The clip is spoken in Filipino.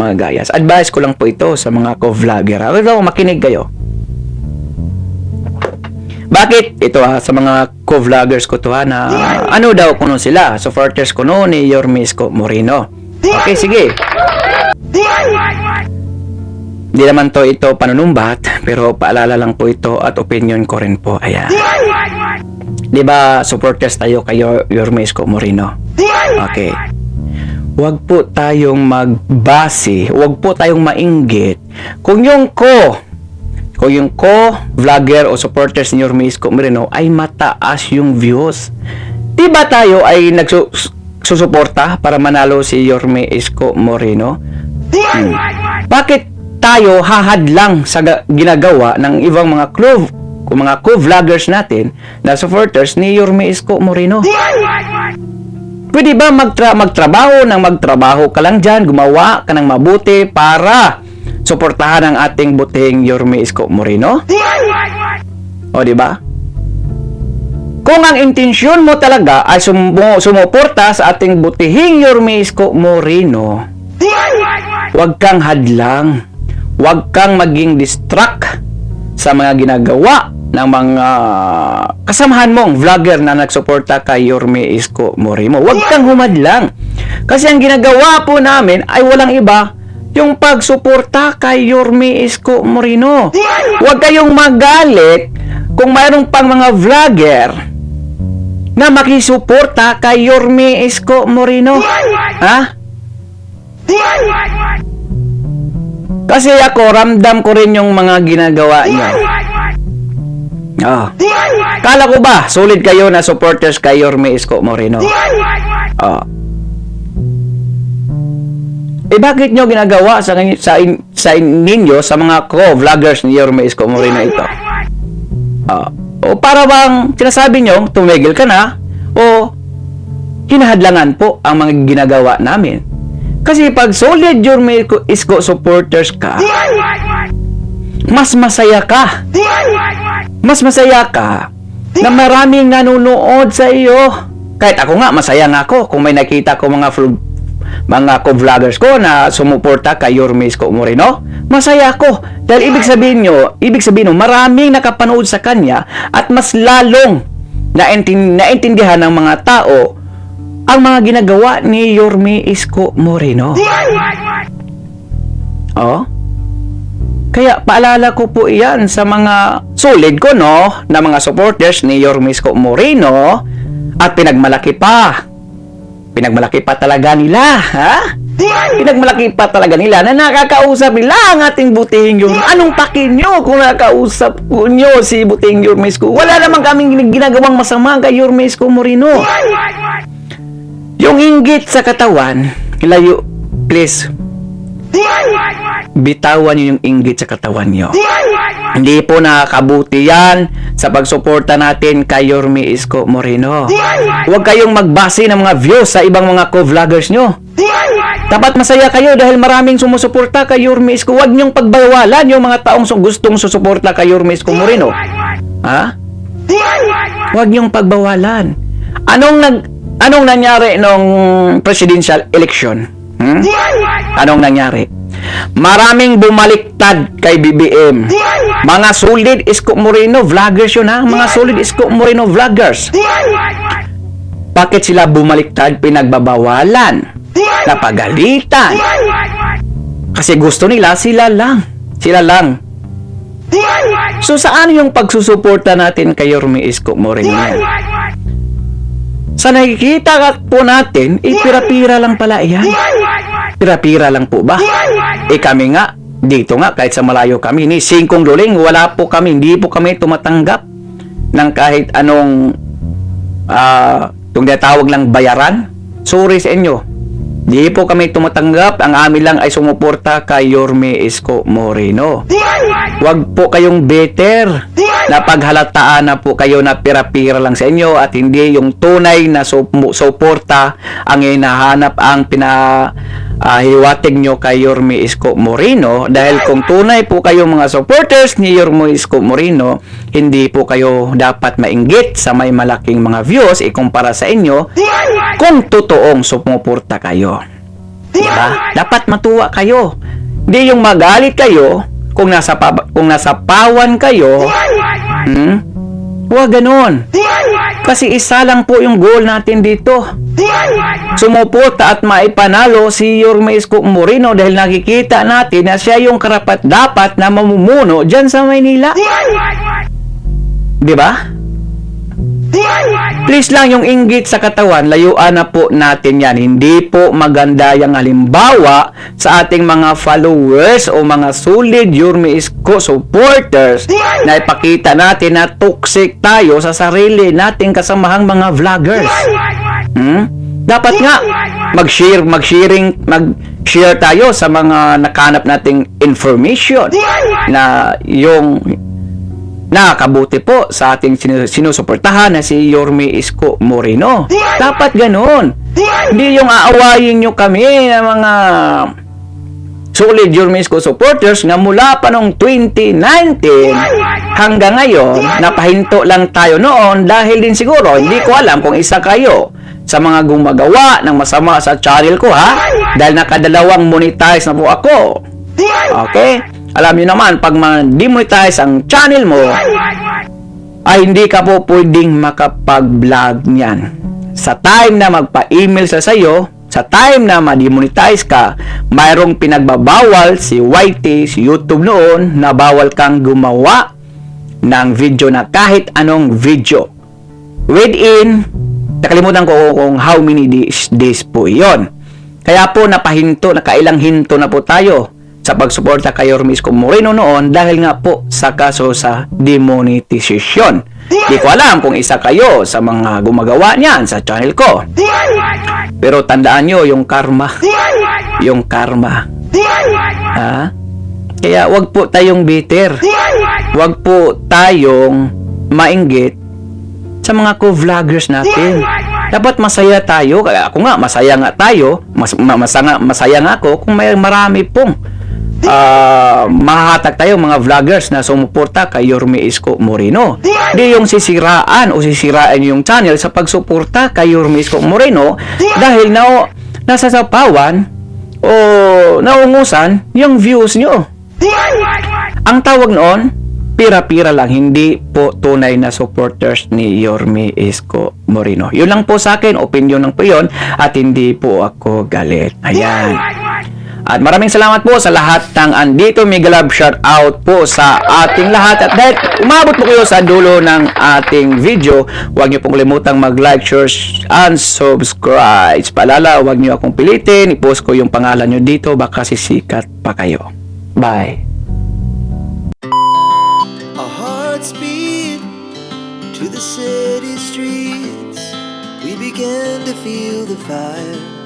mga gayas. Advice ko lang po ito sa mga co-vlogger. Ano, makinig kayo. Bakit? Ito sa mga co-vloggers ko to na ano daw kuno sila, supporters kuno ni Yorme Isko Moreno. Okay, sige. Hindi naman ito panunumbat, pero paalala lang po ito at opinion ko rin po. Ayan. Di ba supporters tayo kay Yorme Isko Moreno? Okay. Huwag po tayong magbase, huwag po tayong mainggit kung yung vlogger o supporters ni Yorme Isko Moreno ay mataas yung views. Di ba tayo ay nagsusuporta para manalo si Yorme Isko Moreno? Bakit tayo hahadlang sa ginagawa ng ibang mga co-vloggers natin na supporters ni Yorme Isko Moreno? Pwede ba magtrabaho ka lang dyan, gumawa ka ng mabuti para suportahan ang ating buting Yorme Isko Moreno? O, di ba? Kung ang intensyon mo talaga ay sumuporta sa ating butihing Yorme Isko Moreno, huwag kang hadlang, huwag kang maging distract sa mga ginagawa ng mga kasamahan mong vlogger na nagsuporta kay Yorme Isko Moreno. Huwag kang humadlang. Kasi ang ginagawa po namin ay walang iba, yung pagsuporta kay Yorme Isko Moreno. Huwag kayong magalit kung mayroong pang mga vlogger na makisuporta kay Yorme Isko Moreno. Ha? Kasi ako, ramdam ko rin yung mga ginagawa niyo. Kala ko ba solid kayo na supporters kay Yorme Isko Moreno? Bakit nyo ginagawa sa ninyo sa mga co-vloggers ni Yorme Isko Moreno ito? O para bang sinasabi nyo tumigil ka na o hinahadlangan po ang mga ginagawa namin? Kasi pag solid Yorme Isko supporters ka, mas masaya ka. Mas masaya ka na maraming nanonood sa iyo. Kahit ako nga, masaya nga ako kung may nakita ko mga co-vloggers ko na sumuporta kay Yorme Isko Moreno. Masaya ako. Dahil ibig sabihin nyo, maraming nakapanood sa kanya at mas lalong naintindihan ng mga tao ang mga ginagawa ni Yorme Isko Moreno. Kaya paalala ko po iyan sa mga solid ko na mga supporters ni Yorme Isko Moreno at pinagmalaki pa talaga nila, ha? Pinagmalaki pa talaga nila na nakakausap nila ang ating butihing Yorme. Anong pakin nyo kung nakakausap nyo si butihing Yorme Isko? Wala naman kaming ginagawang masama kay Yorme Isko Moreno. Yung inggit sa katawan, ilayo, please. Bitawan nyo yung inggit sa katawan nyo. Hindi po nakakabuti yan sa pagsuporta natin kay Yorme Isko Moreno. Huwag kayong magbase ng mga views sa ibang mga co-vloggers nyo. Dapat masaya kayo dahil maraming sumusuporta kay Yorme Isko. Huwag nyong pagbawalan yung mga taong gustong susuporta kay Yorme Isko Moreno. Ha? Huwag nyong pagbawalan. Anong nangyari nung presidential election? Anong nangyari? Maraming bumaliktad kay BBM. Mga solid Isko Moreno vloggers yun, ha? Mga solid Isko Moreno vloggers. Bakit sila bumaliktad? Pinagbabawalan, napagalitan. Kasi gusto nila sila lang. So saan yung pagsusuporta natin kay Yorme Isko Moreno? Sa nakikita po natin, pira-pira lang pala yan. Pira-pira lang po ba? Kami nga, dito nga, kahit sa malayo kami, ni Singkong Luling, hindi po kami tumatanggap ng kahit anong itong tawag lang bayaran. Sorry sa inyo. Di po kami tumatanggap. Ang amin lang ay sumuporta kay Yorme Isko Moreno. Huwag po kayong bitter na paghalataan na po kayo na pira-pira lang sa inyo at hindi yung tunay na suporta ang hinahanap, ang hiwatig nyo kay Yorme Isko Moreno. Dahil kung tunay po kayo mga supporters ni Yorme Isko Moreno, hindi po kayo dapat mainggit sa may malaking mga views ikumpara sa inyo kung totoong sumuporta kayo. Diba? Dapat matuwa kayo. Hindi yung magalit kayo kung nasa pawan kayo. Huwag ganun. Kasi isa lang po yung goal natin dito. Sumuporta at maipanalo si Yorme Isko Moreno dahil nakikita natin na siya yung karapat-dapat na mamumuno dyan sa Maynila. Diba? Please lang yung inggit sa katawan, layuan na po natin yan. Hindi po maganda yung halimbawa sa ating mga followers o mga solid Yorme Isko supporters na ipakita natin na toxic tayo sa sarili nating kasamahang mga vloggers. Dapat nga mag-share tayo sa mga nakanap nating information na yung nakakabuti po sa ating sinusuportahan na si Yorme Isko Moreno. Dapat ganun. Hindi yung aawayin nyo kami ng mga solid Yorme Isko supporters na mula pa noong 2019 hanggang ngayon, napahinto lang tayo noon dahil din siguro, hindi ko alam kung isa kayo sa mga gumagawa ng masama sa channel ko, ha? Dahil nakadalawang monetize na po ako. Okay? Alam niyo naman, pag ma-demonetize ang channel mo, ay hindi ka po pwedeng makapag-vlog niyan. Sa time na magpa-email sa sayo, sa time na ma-demonetize ka, mayroong pinagbabawal si YT, si YouTube noon, na bawal kang gumawa ng video na kahit anong video. Within, nakalimutan ko kung how many days po yon. Kaya po napahinto, nakailang hinto na po tayo sa pagsuporta kay Yorme Isko Moreno noon dahil nga po sa kaso sa demonetization. Di ko alam kung isa kayo sa mga gumagawa niyan sa channel ko. Pero tandaan nyo yung karma. Yung karma. Ha? Kaya wag po tayong bitter. Wag po tayong mainggit sa mga co-vloggers natin. Dapat masaya tayo. Kaya ako nga, masaya nga tayo. Masaya nga ako kung may marami pong mahahatag tayo mga vloggers na sumuporta kay Yorme Isko Moreno. Di yung sisiraan o sisirain yung channel sa pagsuporta kay Yorme Isko Moreno dahil nasa sapawan o naungusan yung views nyo. Ang tawag noon, pira-pira lang, hindi po tunay na supporters ni Yorme Isko Moreno. Yun lang po sa akin, opinion lang po yun at hindi po ako galit. Ayan. At maraming salamat po sa lahat ng andito. Mega love shout out po sa ating lahat. At dahil umabot po kayo sa dulo ng ating video, huwag niyo pong kalimutang mag-like, share, and subscribe. Paalala, huwag niyo akong pilitin. I-post ko yung pangalan niyo dito, baka sisikat pa kayo. Bye. Our hearts beat to the city streets. We began to feel the fire.